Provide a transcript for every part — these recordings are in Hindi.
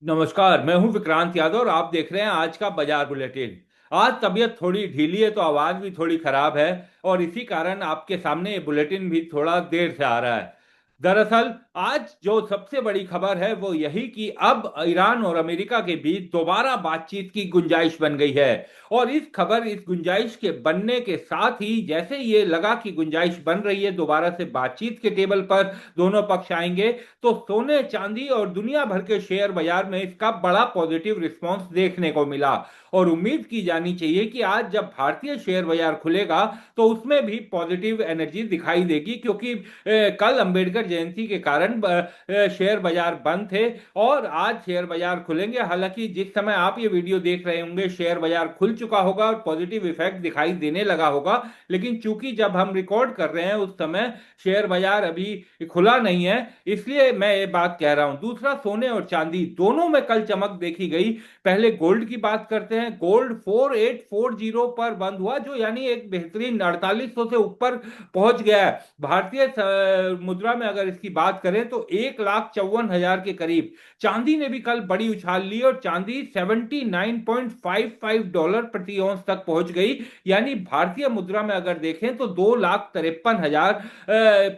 नमस्कार। मैं हूं विक्रांत यादव और आप देख रहे हैं आज का बाजार बुलेटिन। आज तबीयत थोड़ी ढीली है तो आवाज भी थोड़ी खराब है और इसी कारण आपके सामने ये बुलेटिन भी थोड़ा देर से आ रहा है। दरअसल आज जो सबसे बड़ी खबर है वो यही कि अब ईरान और अमेरिका के बीच दोबारा बातचीत की गुंजाइश बन गई है। और इस गुंजाइश के बनने के साथ ही जैसे ये लगा कि गुंजाइश बन रही है, दोबारा से बातचीत के टेबल पर दोनों पक्ष आएंगे, तो सोने चांदी और दुनिया भर के शेयर बाजार में इसका बड़ा पॉजिटिव रिस्पांस देखने को मिला। और उम्मीद की जानी चाहिए कि आज जब भारतीय शेयर बाजार खुलेगा तो उसमें भी पॉजिटिव एनर्जी दिखाई देगी, क्योंकि कल अंबेडकर जयंती के कारण शेयर बाजार बंद थे और आज शेयर बाजार खुलेंगे। हालांकि जिस समय आप ये वीडियो देख रहे होंगे शेयर बाजार खुल चुका होगा और पॉजिटिव इफेक्ट दिखाई देने लगा होगा, लेकिन चूंकि जब हम रिकॉर्ड कर रहे हैं उस समय शेयर बाजार अभी खुला नहीं है, इसलिए मैं ये बात कह रहा हूं। दूसरा, सोने और चांदी दोनों में कल चमक देखी गई। पहले गोल्ड की बात करते हैं। गोल्ड 4840 पर बंद हुआ, जो यानी एक बेहतरीन 4800 से ऊपर पहुंच गया है। भारतीय मुद्रा में अगर इसकी बात करें तो 1,54,000 के करीब। चांदी ने भी कल बड़ी उछाल ली और चांदी $79.55 प्रति औंस तक पहुंच गई। यानी भारतीय मुद्रा में अगर देखें तो 2,53,000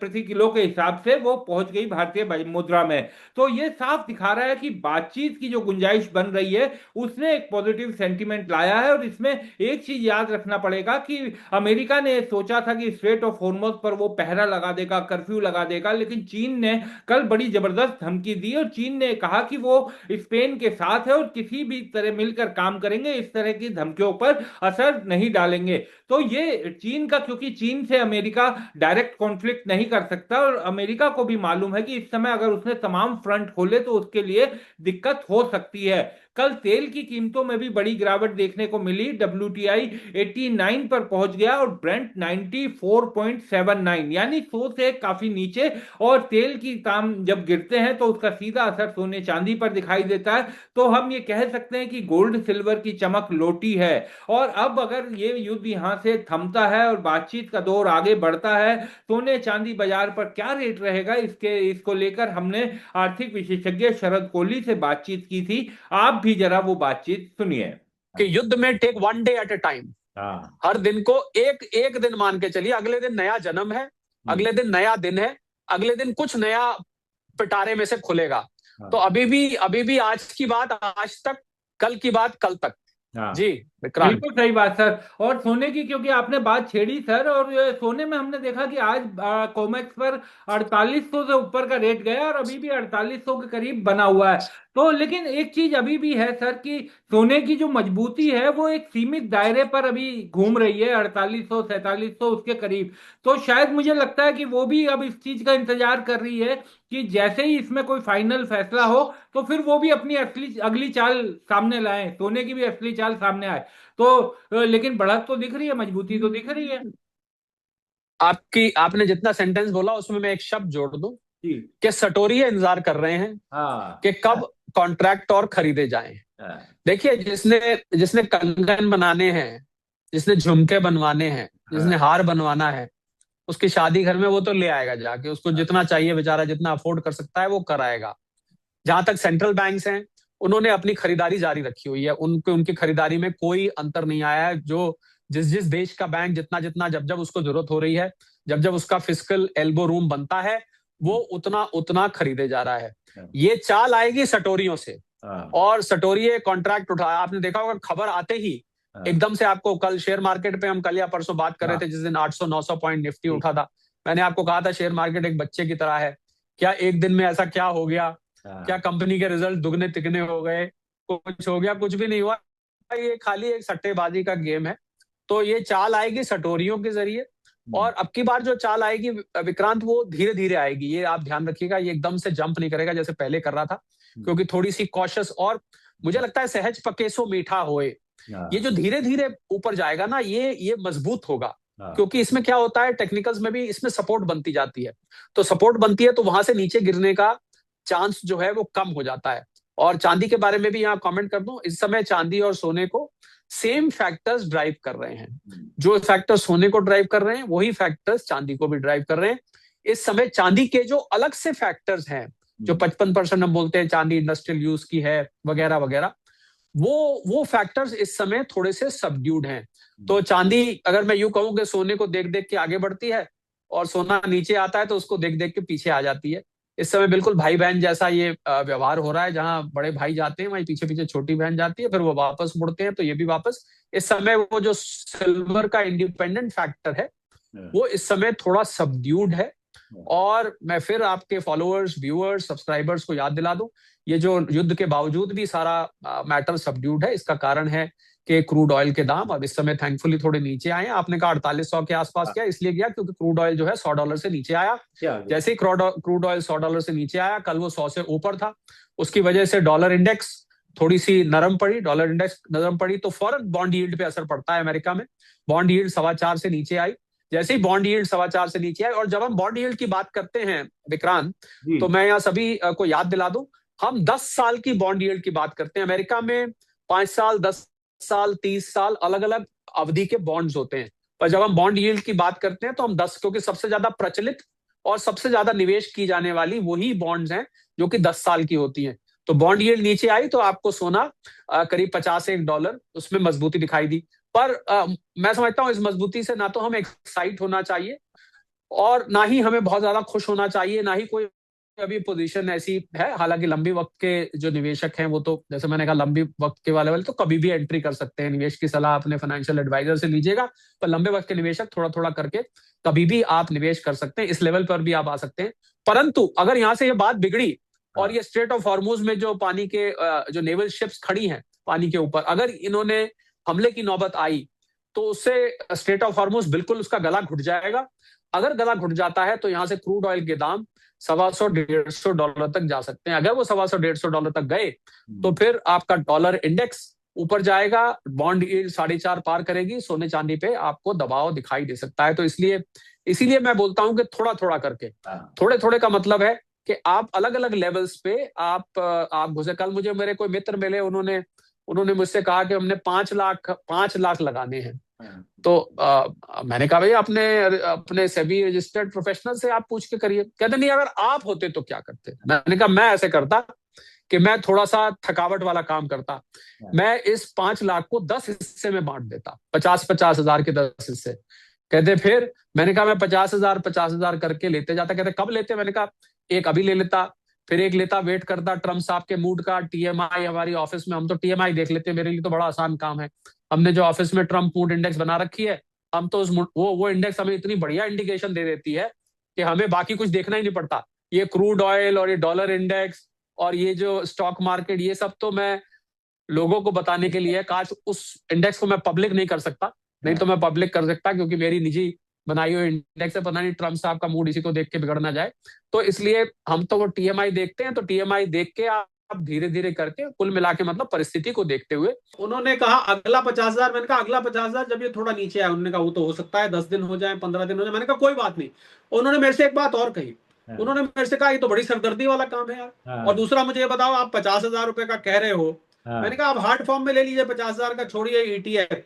प्रति किलो के हिसाब से वो पहुंच गई भारतीय मुद्रा में। तो ये साफ दिखा रहा है कि बातचीत की जो गुंजाइश बन रही है उसने एक पॉजिटिव सेंटीमेंट लाया है। और इसमें एक चीज याद रखना पड़ेगा कि अमेरिका ने सोचा था कि स्ट्रेट ऑफ हॉर्मुज पर वो पहरा लगा देगा, कर्फ्यू लगा देगा, लेकिन चीन ने कल बड़ी जबरदस्त धमकी दी और चीन ने कहा कि वो स्पेन के साथ है और किसी भी तरह मिलकर काम करेंगे, इस तरह की धमकियों पर असर नहीं डालेंगे। तो ये चीन का, क्योंकि चीन से अमेरिका डायरेक्ट कॉन्फ्लिक्ट नहीं कर सकता और अमेरिका को भी मालूम है कि इस समय अगर उसने तमाम फ्रंट खोले तो उसके लिए दिक्कत हो सकती है। कल तेल की कीमतों में भी बड़ी गिरावट देखने को मिली। WTI 89 पर पहुंच गया और ब्रेंट 94.79, यानी 100 से काफी नीचे। और तेल की दाम जब गिरते हैं तो उसका सीधा असर सोने चांदी पर दिखाई देता है। तो हम ये कह सकते हैं कि गोल्ड सिल्वर की चमक लौटी है। और अब अगर ये युद्ध यहां से थमता है और बातचीत का दौर आगे बढ़ता है, सोने चांदी बाजार पर क्या रेट रहेगा इसको लेकर हमने आर्थिक विशेषज्ञ शरद कोहली से बातचीत की थी। आप भी जरा वो बातचीत सुनिए। कि युद्ध में take one day at a time. हाँ। हर दिन को एक एक दिन मान के चलिए। अगले दिन नया जन्म है, हम्म। अगले दिन नया दिन है, अगले दिन कुछ नया पिटारे में से खुलेगा। तो हाँ। अभी भी आज की बात आज तक, कल की बात कल तक। हाँ, जी विक्रांत। बिल्कुल सही बात सर। और सोने की क्योंकि आपने बात छेड़ी सर, और ये सोने में हमने देखा कि आज कोमेक्स पर 4800 से ऊपर का रेट गया और अभी भी 4800 के करीब बना हुआ है। तो लेकिन एक चीज अभी भी है सर कि सोने की जो मजबूती है वो एक सीमित दायरे पर अभी घूम रही है, 4800 4700 उसके करीब। तो शायद मुझे लगता है कि वो भी अब इस चीज का इंतजार कर रही है कि जैसे ही इसमें कोई फाइनल फैसला हो तो फिर वो भी अपनी असली अगली चाल सामने लाए, सोने की भी असली चाल सामने आए। तो लेकिन बढ़त तो दिख रही है, मजबूती तो दिख रही है। आपने जितना सेंटेंस बोला उसमें मैं एक शब्द जोड़ दूं जी। कि सटोरिये इंतजार कर रहे हैं हाँ। कि कब कॉन्ट्रैक्ट और खरीदे जाएं। हाँ। देखिए, जिसने जिसने कंगन बनाने हैं, जिसने झुमके बनवाने हैं, जिसने हाँ। हार बनवाना है, उसकी शादी घर में वो तो ले आएगा जाके। उसको जितना चाहिए बेचारा, जितना अफोर्ड कर सकता है वो कराएगा। जहां तक सेंट्रल बैंक्स हैं, उन्होंने अपनी खरीदारी जारी रखी हुई है। उनकी खरीदारी में कोई अंतर नहीं आया है। जो जिस जिस देश का बैंक जितना जितना जब जब उसको जरूरत हो रही है, जब जब उसका फिस्कल एल्बो रूम बनता है, वो उतना उतना खरीदे जा रहा है। ये चाल आएगी सटोरियों से। हाँ। और सटोरिये कॉन्ट्रैक्ट उठा, आपने देखा होगा खबर आते ही हाँ। एकदम से आपको, कल शेयर मार्केट पे हम कल या परसों बात कर रहे हाँ। थे, जिस दिन 800-900 पॉइंट निफ्टी ठीक। उठा था। मैंने आपको कहा था शेयर मार्केट एक बच्चे की तरह है। क्या एक दिन में ऐसा क्या हो गया? क्या हाँ। कंपनी के रिजल्ट दुगने तिगने हो गए? कुछ हो गया? कुछ भी नहीं हुआ। ये खाली एक सट्टेबाजी का गेम है। तो ये चाल आएगी सटोरियों के जरिए। और अब की बार जो चाल आएगी विक्रांत, वो धीरे धीरे आएगी। ये आप ध्यान रखिएगा, ये एकदम से जंप नहीं करेगा जैसे पहले कर रहा था, क्योंकि थोड़ी सी कॉशियस और मुझे लगता है सहज पके सो मीठा होए। ये हाँ। जो धीरे धीरे ऊपर जाएगा ना, ये मजबूत होगा। हाँ। क्योंकि इसमें क्या होता है, टेक्निकल्स में भी इसमें सपोर्ट बनती जाती है। तो सपोर्ट बनती है तो वहां से नीचे गिरने का चांस जो है वो कम हो जाता है। और चांदी के बारे में भी यहाँ कमेंट कर दूं, इस समय चांदी और सोने को सेम फैक्टर्स ड्राइव कर रहे हैं। जो फैक्टर्स सोने को ड्राइव कर रहे हैं वही फैक्टर्स चांदी को भी ड्राइव कर रहे हैं। इस समय चांदी के जो अलग से फैक्टर्स हैं जो 55% हम बोलते हैं चांदी इंडस्ट्रियल यूज की है वगैरह वगैरह, वो फैक्टर्स इस समय थोड़े से सबड्यूड हैं। तो चांदी, अगर मैं यूं कहूं कि सोने को देख देख के आगे बढ़ती है और सोना नीचे आता है तो उसको देख देख के पीछे आ जाती है। इस समय बिल्कुल भाई बहन जैसा ये व्यवहार हो रहा है, जहां बड़े भाई जाते हैं वहीं पीछे पीछे छोटी बहन जाती है, फिर वो वापस मुड़ते हैं तो ये भी वापस। इस समय वो जो सिल्वर का इंडिपेंडेंट फैक्टर है वो इस समय थोड़ा सबड्यूड है। और मैं फिर आपके फॉलोअर्स, व्यूअर्स, सब्सक्राइबर्स को याद दिला दूं, ये जो युद्ध के बावजूद भी सारा मैटर सबड्यूड है, इसका कारण है कि क्रूड ऑयल के दाम अब इस समय थैंकफुली थोड़े नीचे आए हैं। आपने कहा 4800 के आसपास क्या, इसलिए गया क्योंकि क्रूड ऑयल जो है $100 से नीचे आया। जैसे ही क्रूड ऑयल $100 से नीचे आया, कल वो 100 से ऊपर था, उसकी वजह से डॉलर इंडेक्स थोड़ी सी नरम पड़ी, डॉलर इंडेक्स नरम पड़ी तो फौरन बॉन्ड यील्ड पे असर पड़ता है। अमेरिका में बॉन्ड यील्ड 4.25 से नीचे आई। जैसे ही बॉन्ड यील्ड 4.25 से नीचे आई, और जब हम बॉन्ड यील्ड की बात करते हैं विक्रांत, तो मैं यहाँ सभी को याद दिला दूं, हम 10 साल की बॉन्ड यील्ड की बात करते हैं। अमेरिका में 5 साल, 10 साल, 30 साल अलग अलग अवधि के बॉन्ड्स होते हैं। पर जब हम बॉन्ड यील्ड की बात करते हैं तो हम 10, क्योंकि सबसे ज्यादा प्रचलित और सबसे ज्यादा निवेश की जाने वाली वही बॉन्ड्स हैं जो कि 10 साल की होती हैं। तो बॉन्ड यील्ड नीचे आई तो आपको सोना करीब $50 उसमें मजबूती दिखाई दी। पर मैं समझता हूं इस मजबूती से ना तो हमें एक्साइट होना चाहिए और ना ही हमें बहुत ज्यादा खुश होना चाहिए, ना ही कोई अभी पोजीशन ऐसी है। हालांकि लंबी वक्त के जो निवेशक हैं वो तो, जैसे मैंने कहा, लंबी वक्त के वाले तो कभी भी एंट्री कर सकते हैं। निवेश की सलाह अपने फाइनेंशियल एडवाइजर से लीजिएगा, पर लंबे वक्त के निवेशक थोड़ा थोड़ा करके कभी भी आप निवेश कर सकते हैं, इस लेवल पर भी आप आ सकते हैं। परंतु अगर यहाँ से ये बात बिगड़ी और ये स्ट्रेट ऑफ हॉर्मुज में जो पानी के जो नेवल शिप्स खड़ी हैं पानी के ऊपर, अगर इन्होंने हमले की नौबत आई तो उससे स्ट्रेट ऑफ हॉर्मुज बिल्कुल उसका गला घुट जाएगा। अगर गला घुट जाता है तो यहाँ से क्रूड ऑयल के दाम $125-150 तक जा सकते हैं। अगर वो $125-150 तक गए तो फिर आपका डॉलर इंडेक्स ऊपर जाएगा, बॉन्ड यील्ड 4.5 पार करेगी, सोने चांदी पे आपको दबाव दिखाई दे सकता है। तो इसीलिए मैं बोलता हूं कि थोड़ा थोड़ा करके, थोड़े थोड़े का मतलब है कि आप अलग अलग लेवल्स पे आप घुसे। कल मुझे मेरे कोई मित्र मिले, उन्होंने मुझसे कहा कि हमने 5 लाख लगाने हैं। तो मैंने कहा भाई अपने अपने सेबी रजिस्टर्ड प्रोफेशनल से आप पूछ के करिए। कहते नहीं, अगर आप होते तो क्या करते। मैंने कहा मैं ऐसे करता कि मैं थोड़ा सा थकावट वाला काम करता। मैं इस 5 लाख को 10 हिस्से में बांट देता, 50-50 हजार के 10 हिस्से। कहते फिर मैंने कहा मैं 50,000 करके लेते जाता। कहते कब लेते। मैंने कहा एक अभी ले लेता, फिर एक लेता, वेट करता ट्रम्प साहब के मूड का। टीएमआई हमारी ऑफिस में, हम तो टीएमआई देख लेते हैं, मेरे लिए तो बड़ा आसान काम है। हमने जो ऑफिस में ट्रम्प मूड इंडेक्स बना रखी है, हम तो वो इंडेक्स हमें इतनी बढ़िया इंडिकेशन दे देती है कि हमें बाकी कुछ देखना ही नहीं पड़ता। ये क्रूड ऑयल और ये डॉलर इंडेक्स और ये जो स्टॉक मार्केट, ये सब तो मैं लोगों को बताने के लिए, काश उस इंडेक्स को मैं पब्लिक नहीं कर सकता, नहीं तो मैं पब्लिक कर सकता क्योंकि मेरी निजी बनाई हुई इंडेक्स है। पता नहीं ट्रम्प साहब का मूड इसी को देख के बिगड़ ना जाए। तो इसलिए हम तो वो टीएमआई देखते हैं। तो टीएमआई देख के आप धीरे धीरे करके कुल मिला के, मतलब परिस्थिति को देखते हुए। उन्होंने कहा अगला 50,000। मैंने कहा अगला 50,000 जब ये थोड़ा नीचे आया, उन्होंने कहा वो तो हो सकता है 10 दिन हो जाए, 15 दिन हो जाए। मैंने कहा कोई बात नहीं। उन्होंने मेरे से एक बात और कही। उन्होंने मेरे से कहा ये तो बड़ी सरदर्दी वाला काम है यार। और दूसरा मुझे ये बताओ, आप 50,000 रुपए का कह रहे हो। मैंने कहा आप हार्ड फॉर्म में ले लीजिए 50,000 का, छोड़िए ईटीएफ।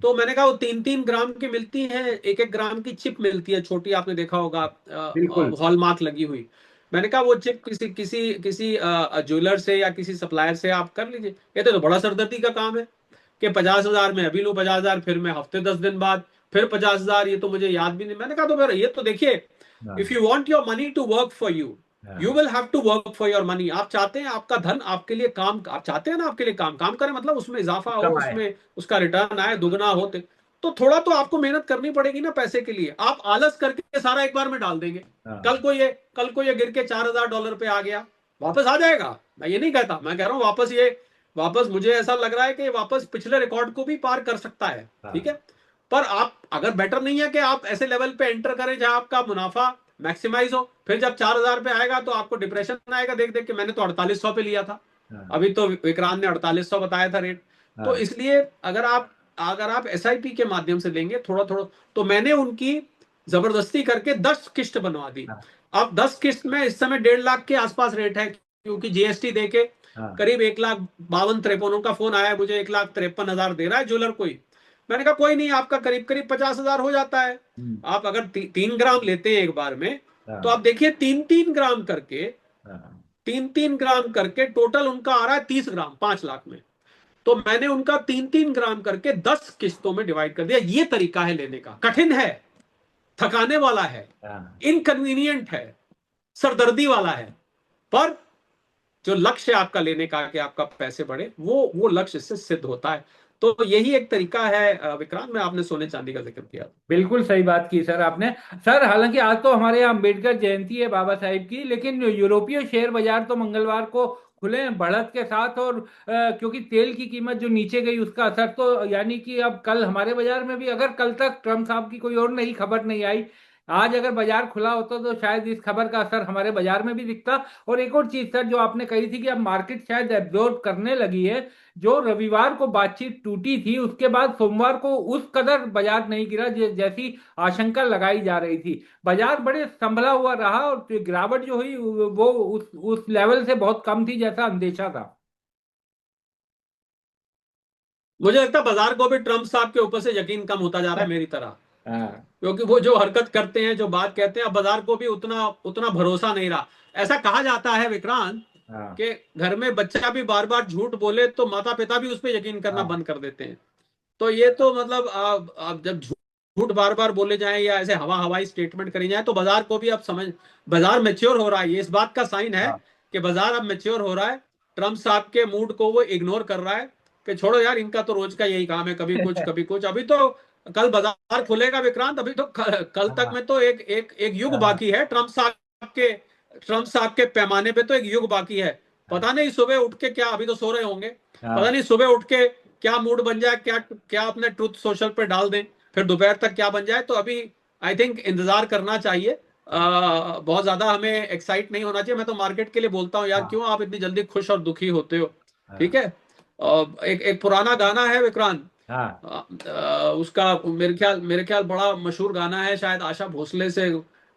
तो मैंने कहा वो 3-3 ग्राम की मिलती है, 1-1 ग्राम की चिप मिलती है छोटी, आपने देखा होगा, हॉलमार्क लगी हुई। मैंने कहा वो चिप किसी किसी किसी ज्वेलर से या किसी सप्लायर से आप कर लीजिए। कहते तो बड़ा सरदर्दी का काम है कि 50,000 में अभी लूं 50,000, फिर मैं हफ्ते 10 दिन बाद फिर 50,000, ये तो मुझे याद भी नहीं। मैंने कहा तो फिर ये तो देखिए, if you want your money to work for you, you will have to work for your money. आप चाहते हैं आपका धन आपके लिए काम, आप चाहते हैं ना आपके लिए काम करे, मतलब उसमें इजाफा हो, उसमें उसका रिटर्न आए, दुगना हो, तो थोड़ा तो आपको मेहनत करनी पड़ेगी ना पैसे के लिए। आप आलस करके सारा एक बार में डाल देंगे, कल को ये गिर के $4,000 पे आ गया, वापस आ जाएगा। मैं ये नहीं कहता, मैं कह रहा हूं वापस मुझे ऐसा लग रहा है कि वापस पिछले रिकॉर्ड को भी पार कर सकता है। ठीक है, पर आप अगर बेटर नहीं है कि आप ऐसे लेवल पे एंटर करें जहां आपका मुनाफा मैक्सिमाइज हो। फिर जब 4,000 पे आएगा तो आपको डिप्रेशन आएगा देख देख के, मैंने तो 4800 पे लिया था, अभी तो विक्रांत ने 4800 बताया था रेट। तो इसलिए अगर आप एसआईपी के माध्यम से लेंगे थोड़ा थोड़ा, तो मैंने उनकी जबरदस्ती करके 10 किस्त बनवा दी। अब 10 किस्त में इस समय 1.5 लाख के आसपास रेट है, क्योंकि जीएसटी देके करीब 1,52,53 उनका फोन आया मुझे, 1,53,000 दे रहा है ज्वेलर कोई। मैंने कहा कोई नहीं, आपका करीब करीब 50,000 हो जाता है। आप अगर 3 ग्राम लेते हैं एक बार में, तो आप देखिए 3-3 ग्राम करके 3-3 ग्राम करके टोटल उनका आ रहा है 30 ग्राम 5 लाख में। तो मैंने उनका 3-3 ग्राम करके 10 किस्तों में डिवाइड कर दिया। ये तरीका है लेने का, कठिन है, थकाने वाला है, इनकन्वीनियंट है, सरदर्दी वाला है, पर जो लक्ष्य आपका लेने का कि आपका पैसे बढ़े, वो लक्ष्य इससे सिद्ध होता है। तो यही एक तरीका है विक्रांत। में आपने सोने चांदी का जिक्र किया, बिल्कुल सही बात की सर आपने। सर हालांकि आज तो हमारे यहाँ अम्बेडकर जयंती है बाबा साहिब की, लेकिन यूरोपीय शेयर बाजार तो मंगलवार को खुले हैं बढ़त के साथ। और क्योंकि तेल की कीमत जो नीचे गई उसका असर तो यानी कि अब कल हमारे बाजार में भी, अगर कल तक ट्रम्प साहब की कोई और नई खबर नहीं आई, आज अगर बाजार खुला होता तो शायद इस खबर का असर हमारे बाजार में भी दिखता। और एक और चीज सर जो आपने कही थी कि अब मार्केट शायद एब्जॉर्ब करने लगी है, जो रविवार को बातचीत टूटी थी उसके बाद सोमवार को उस कदर बाजार नहीं गिरा जैसी आशंका लगाई जा रही थी। बाजार बड़े संभला हुआ रहा और गिरावट जो हुई वो उस लेवल से बहुत कम थी जैसा अंदेशा था। मुझे लगता है बाजार को भी ट्रम्प साहब के ऊपर से यकीन कम होता जा रहा है मेरी तरह, हाँ क्योंकि वो जो हरकत करते हैं, जो बात कहते हैं, अब बाजार को भी उतना उतना भरोसा नहीं रहा। ऐसा कहा जाता है विक्रांत हाँ कि घर में बच्चा भी बार बार झूठ बोले तो माता पिता भी उस पर यकीन करना हाँ बंद कर देते हैं। तो ये तो मतलब आप जब झूठ बार बार बोले जाएं या ऐसे हवाई स्टेटमेंट करी जाए तो बाजार को भी अब समझ, बाजार मैच्योर हो रहा है। ये इस बात का साइन है हाँ कि बाजार अब मैच्योर हो रहा है। ट्रम्प साहब के मूड को वो इग्नोर कर रहा है कि छोड़ो यार, इनका तो रोज का यही काम है, कभी कुछ कभी कुछ। अभी तो कल बाजार खुलेगा विक्रांत, अभी तो कल तक में तो एक युग हाँ बाकी है। ट्रम्प साहब के पैमाने पे तो एक युग बाकी है। पता नहीं सुबह उठ के क्या, अभी तो सो रहे होंगे, पता हाँ नहीं सुबह उठ के क्या मूड बन जाए, क्या क्या अपने ट्रुथ सोशल पे डाल दें, फिर दोपहर तक क्या बन जाए। तो अभी आई थिंक इंतजार करना चाहिए। बहुत ज्यादा हमें एक्साइट नहीं होना चाहिए। मैं तो मार्केट के लिए बोलता हूँ यार, हाँ क्यों आप इतनी जल्दी खुश और दुखी होते हो? हाँ ठीक है। एक पुराना गाना है विक्रांत, हाँ उसका मेरे ख्याल बड़ा मशहूर गाना है, शायद आशा भोसले से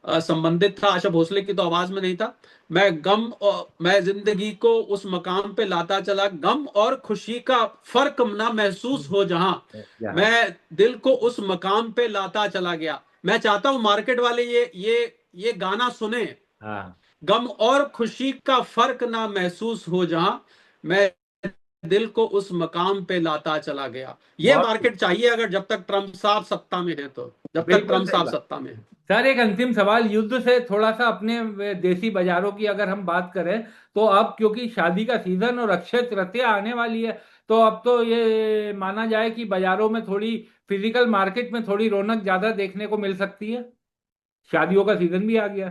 संबंधित था। आशा भोसले की तो आवाज में नहीं था। मैं जिंदगी को उस मकाम पे लाता चला, गम और खुशी का फर्क ना महसूस हो जहां, यहाँ मैं दिल को उस मकाम पे लाता चला गया। मैं चाहता हूं मार्केट वाले ये गाना सुने। हाँ गम और खुशी का फर्क ना महसूस हो जहां, मैं दिल को उस मकाम पे लाता चला गया। ये बहुत मार्केट चाहिए अगर जब तक ट्रम्प साहब सत्ता में है, तो जब तक बिल्कुल ट्रम्प सही साहब बात। सत्ता में है। सर एक अंतिम सवाल, युद्ध से थोड़ा सा अपने देसी बाजारों की अगर हम बात करें तो अब क्योंकि शादी का सीजन और अक्षय तृतीया आने वाली है, तो अब तो ये माना जाए कि बाजारों में थोड़ी, फिजिकल मार्केट में थोड़ी रौनक ज्यादा देखने को मिल सकती है। शादियों का सीजन भी आ गया।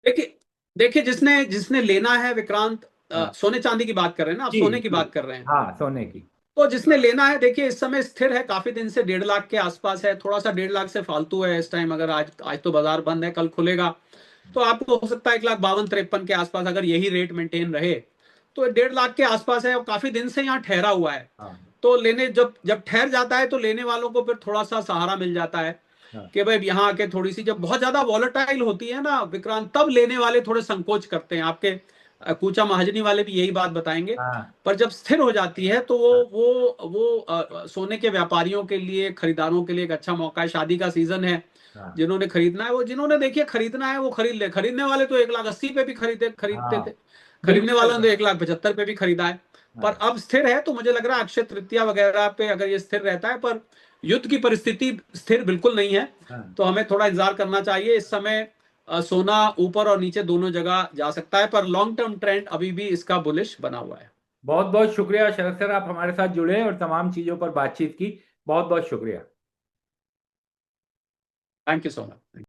देखिए देखिए, जिसने जिसने लेना है विक्रांत, हाँ सोने चांदी की बात कर रहे हैं ना, आप जी सोने की जी। बात कर रहे हैं। हाँ सोने की। तो जिसने लेना है, देखिए इस समय स्थिर है, काफी दिन से 1.5 लाख के आसपास है। थोड़ा सा 1.5 लाख से फालतू है इस टाइम। अगर आज आज तो बाजार बंद है, कल खुलेगा तो आपको हो सकता है 1,52-53 के आसपास, अगर यही रेट मेंटेन रहे तो 1.5 लाख के आसपास है और काफी दिन से यहाँ ठहरा हुआ है। हाँ तो लेने जब जब ठहर जाता है तो लेने वालों को फिर थोड़ा सा सहारा मिल जाता है हाँ कि भाई यहाँ आके थोड़ी सी, जब बहुत ज्यादा वॉलेटाइल होती है ना विक्रांत, तब लेने वाले थोड़े संकोच करते हैं। आपके कूचा महाजनी वाले भी यही बात बताएंगे। हाँ पर जब स्थिर हो जाती है तो वो सोने के व्यापारियों के लिए, खरीदारों के लिए एक अच्छा मौका है। शादी का सीजन है, हाँ जिन्होंने खरीदना है वो, जिन्होंने देखिए खरीदना है वो खरीद ले। खरीदने वाले तो 1,80,000 पे भी खरीदते हाँ थे, खरीदने बिल्कुल सही वालों ने तो बात। 1,75,000 पे भी खरीदा है। पर हाँ अब स्थिर है तो मुझे लग रहा है अक्षय तृतीया वगैरह पे अगर ये स्थिर रहता है, पर युद्ध की परिस्थिति स्थिर बिल्कुल नहीं है। हाँ तो हमें थोड़ा इंतजार करना चाहिए। इस समय सोना ऊपर और नीचे दोनों जगह जा सकता है, पर लॉन्ग टर्म ट्रेंड अभी भी इसका बुलिश बना हुआ है। बहुत बहुत शुक्रिया शरद सर, आप हमारे साथ जुड़े और तमाम चीजों पर बातचीत की। बहुत बहुत शुक्रिया। Thank you so much.